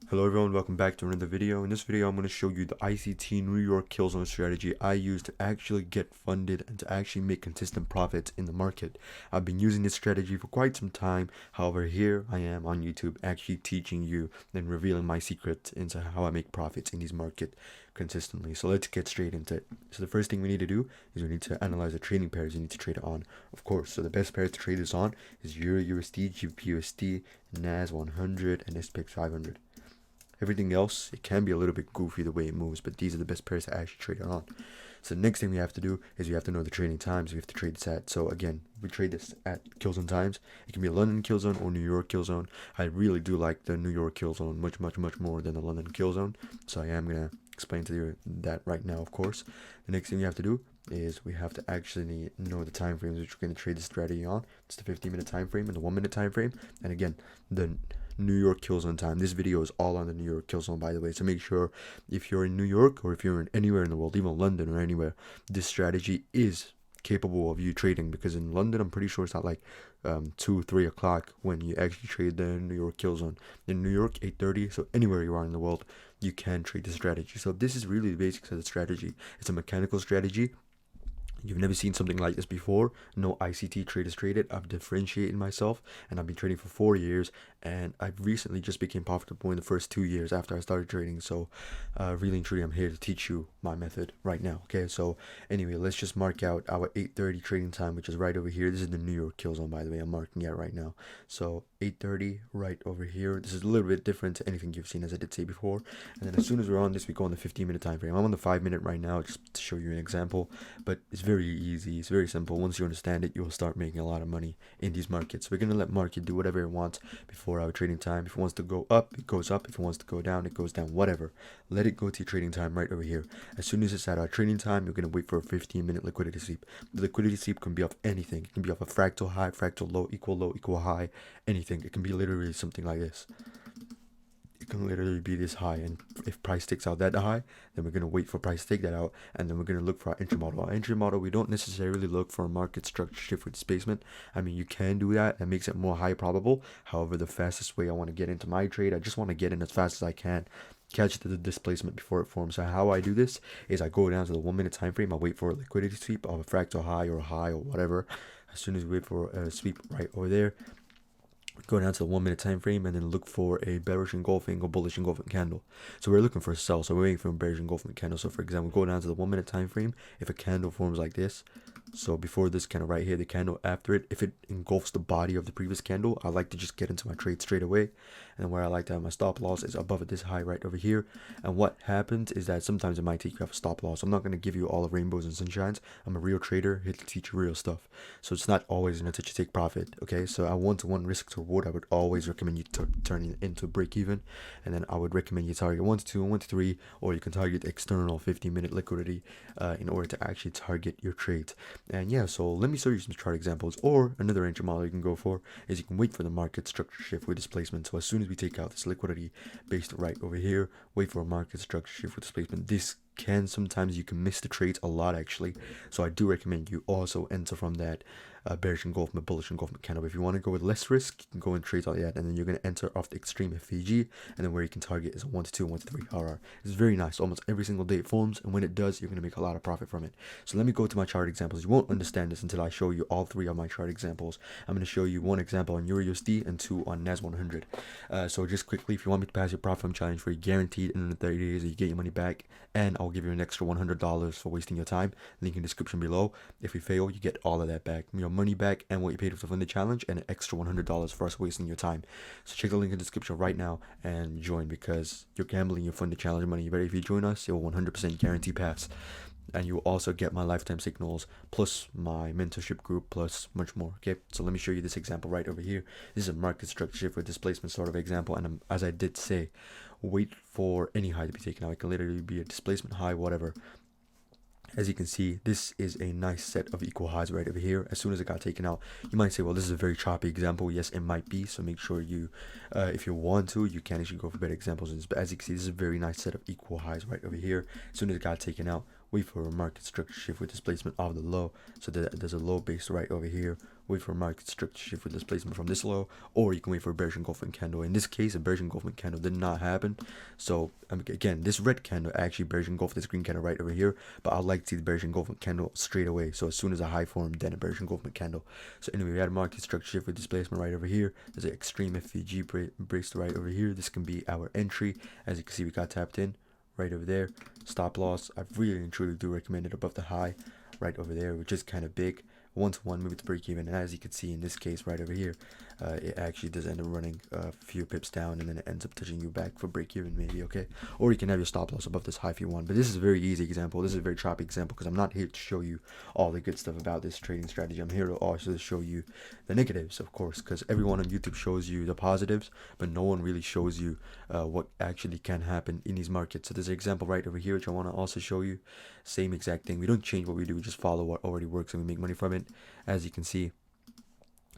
Hello everyone, welcome back to another video. In this video, I'm going to show you the ICT New York kill zone strategy I use to actually get funded and to actually make consistent profits in the market. I've been using this strategy for quite some time. However, here I am on YouTube actually teaching you and revealing my secret into how I make profits in these market consistently. So let's get straight into it. So the first thing we need to do is we need to analyze the trading pairs you need to trade it on, of course. So the best pairs to trade this on is Euro USD, GBP USD, NAS 100, and SPX 500. Everything else, it can be a little bit goofy the way it moves, but these are the best pairs to actually trade it on. So the next thing we have to do is we have to know the trading times we have to trade this at. So again, we trade this at kill zone times. It can be a London kill zone or New York kill zone. I really do like the New York kill zone much more than the London kill zone. So I am going to explain to you that right now, of course. The next thing we have to do is we have to actually know the time frames which we're going to trade the strategy on. It's the 15-minute time frame and the 1-minute time frame. And again, the New York kill zone time. This video is all on the New York kill zone, by the way. So make sure if you're in New York or if you're in anywhere in the world, even London or anywhere, this strategy is capable of you trading, because in London I'm pretty sure it's not like 2-3 o'clock when you actually trade the New York kill zone. In New York 8:30, so anywhere you are in the world you can trade this strategy. So this is really the basics of the strategy. It's a mechanical strategy. You've never seen something like this before. No ICT traders traded. I've differentiated myself and I've been trading for 4 years, and I recently just became profitable in the first 2 years after I started trading. So really and truly, I'm here to teach you my method right now. Okay, so anyway, let's just mark out our 8:30 trading time, which is right over here. This is the New York kill zone, by the way. I'm marking it right now. So 8:30 right over here. This is a little bit different to anything you've seen, as I did say before. And then as soon as we're on this, we go on the 15-minute time frame. I'm on the 5-minute right now just to show you an example, but it's very easy. It's very simple. Once you understand it, you'll start making a lot of money in these markets. We're gonna let market do whatever it wants before our trading time. If it wants to go up, it goes up. If it wants to go down, it goes down. Whatever. Let it go to your trading time right over here. As soon as it's at our trading time, you're gonna wait for a 15-minute liquidity sweep. The liquidity sweep can be off anything. It can be off a fractal high, fractal low, equal high, anything. It can be literally something like this. It can literally be this high, and if price takes out that high, then we're going to wait for price to take that out, and then we're going to look for our entry model. Our entry model, we don't necessarily look for a market structure shift with displacement. I mean, you can do that. That makes it more high probable. However, the fastest way I want to get into my trade, I just want to get in as fast as I can, catch the displacement before it forms. So how I do this is I go down to the 1-minute time frame. I wait for a liquidity sweep of a fractal high or high or whatever. As soon as we wait for a sweep right over there, go down to the 1-minute time frame and then look for a bearish engulfing or bullish engulfing candle. So we're looking for a sell, so we're waiting for a bearish engulfing candle. So for example, go down to the 1-minute time frame. If a candle forms like this, so before this candle right here, the candle after it, if it engulfs the body of the previous candle, I like to just get into my trade straight away. And where I like to have my stop loss is above this high right over here. And what happens is that sometimes it might take you off a stop loss. I'm not going to give you all the rainbows and sunshines. I'm a real trader here to teach you real stuff. So it's not always going to teach you take profit. Okay, so I 1-to-1 risk to reward. I would always recommend you turn it into break even, and then I would recommend you target 1 to 2 and 1 to 3, or you can target external 15-minute liquidity in order to actually target your trades. And yeah, so let me show you some chart examples. Or another entry model you can go for is you can wait for the market structure shift with displacement. So as soon as we take out this liquidity based right over here, wait for a market structure shift with displacement. This can sometimes you can miss the trades a lot actually, so I do recommend you also enter from that bearish engulfment, bullish engulfment candle. If you want to go with less risk, you can go and trade all that, and then you're going to enter off the extreme FVG, and then where you can target is a 1 to 2, 1 to 3 RR. It's very nice. Almost every single day it forms, and when it does, you're going to make a lot of profit from it. So let me go to my chart examples. You won't understand this until I show you all 3 of my chart examples. I'm going to show you 1 example on Euro USD and 2 on NAS 100. So just quickly, if you want me to pass your profit from challenge for you, guaranteed in under 30 days you get your money back, and I'll give you an extra $100 for wasting your time. Link in the description below. If we fail, you get all of that back, your money back, and what you paid to fund the challenge, and an extra $100 for us wasting your time. So check the link in the description right now and join, because you're gambling your fund the challenge money. But if you join us, you'll 100% guarantee pass, and you will also get my lifetime signals plus my mentorship group plus much more. Okay, so let me show you this example right over here. This is a market structure shift with displacement sort of example, and as I did say, wait for any high to be taken out. It can literally be a displacement high, whatever. As you can see, this is a nice set of equal highs right over here. As soon as it got taken out, you might say, well, this is a very choppy example. Yes, it might be. So make sure you, if you want to, you can actually go for better examples. But as you can see, this is a very nice set of equal highs right over here. As soon as it got taken out, wait for a market structure shift with displacement of the low. So that there's a low base right over here. Wait for a market structure shift with displacement from this low, or you can wait for a bearish engulfing candle. In this case, a bearish engulfing candle did not happen. So again, this red candle actually bearish engulfed this green candle right over here, but I'd like to see the bearish engulfing candle straight away. So as soon as a high form, then a bearish engulfing candle. So anyway, we had a market structure shift with displacement right over here. There's an extreme FVG breaks right over here. This can be our entry. As you can see, we got tapped in right over there. Stop loss, I really and truly do recommend it above the high right over there, which is kind of big. 1-to-1 move to break even, and as you can see in this case right over here, it actually does end up running a few pips down, and then it ends up touching you back for break even maybe. Okay, or you can have your stop loss above this high if you want, but this is a very easy example. This is a very choppy example because I'm not here to show you all the good stuff about this trading strategy. I'm here to also show you the negatives, of course, because everyone on YouTube shows you the positives, but no one really shows you what actually can happen in these markets. So there's an example right over here which I want to also show you. Same exact thing. We don't change what we do, we just follow what already works and we make money from it. As you can see,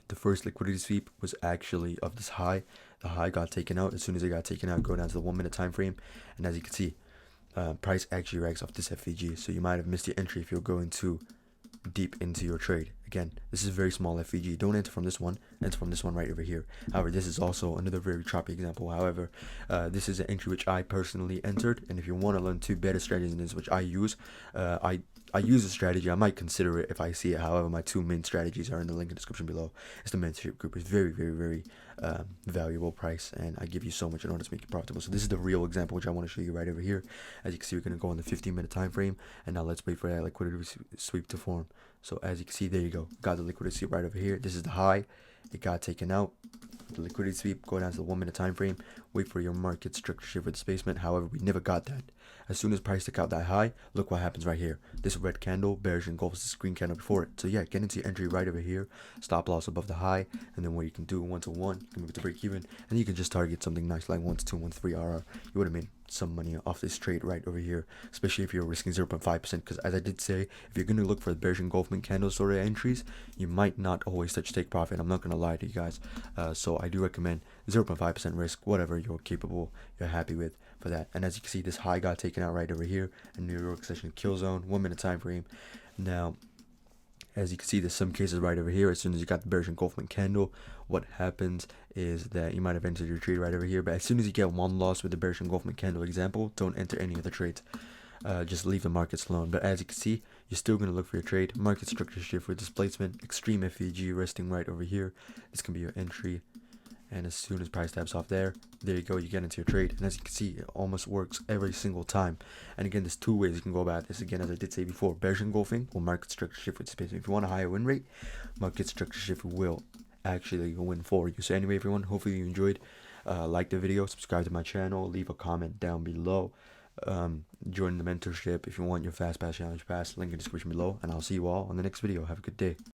the first liquidity sweep was actually of this high. The high got taken out. As soon as it got taken out, go down to the 1 minute time frame, and as you can see, price actually rags off this FVG. So you might have missed your entry if you're going too deep into your trade. Again, this is a very small FVG. Don't enter from this one, enter from this one right over here. However, this is also another very choppy example. However, this is an entry which I personally entered, and if you want to learn two better strategies than this, which I use, I use a strategy. I might consider it if I see it. However, my two main strategies are in the link in the description below. It's the mentorship group. It's very valuable price, and I give you so much in order to make it profitable. So this is the real example which I want to show you right over here. As you can see, we're going to go on the 15-minute time frame, and now let's wait for that liquidity sweep to form. So as you can see, there you go, got the liquidity sweep right over here. This is the high. It got taken out. The liquidity sweep, go down to the 1 minute time frame, wait for your market structure shift with displacement. However, we never got that. As soon as price took out that high, look what happens right here. This red candle bearish engulfs this green candle before it. So yeah, get into your entry right over here, stop loss above the high, and then what you can do 1-to-1, you can move to break even, and you can just target something nice like 1-to-2, 1-to-3 RR. You would have made some money off this trade right over here, especially if you're risking 0.5%, because as I did say, if you're going to look for the bearish engulfment candle sort of entries, you might not always touch take profit. I'm not going to lie to you guys. So I do recommend 0.5% risk, whatever you're capable, you're happy with for that. And as you can see, this high got taken out right over here, a New York session kill zone, 1 minute time frame. Now, as you can see, there's some cases right over here. As soon as you got the bearish engulfment candle, what happens is that you might have entered your trade right over here, but as soon as you get one loss with the bearish engulfment candle example, don't enter any other trades. Just leave the markets alone. But as you can see, you're still going to look for your trade. Market structure shift with displacement, extreme FVG resting right over here. This can be your entry. And as soon as price taps off there you go, you get into your trade. And as you can see, it almost works every single time. And again, there's two ways you can go about this. Again, as I did say before, bearish engulfing or market structure shift with displacement. If you want a higher win rate, market structure shift will actually win for you. So anyway, everyone, hopefully you enjoyed. Like the video, subscribe to my channel, leave a comment down below. Join the mentorship if you want your fast pass challenge pass, link in the description below, and I'll see you all on the next video. Have a good day.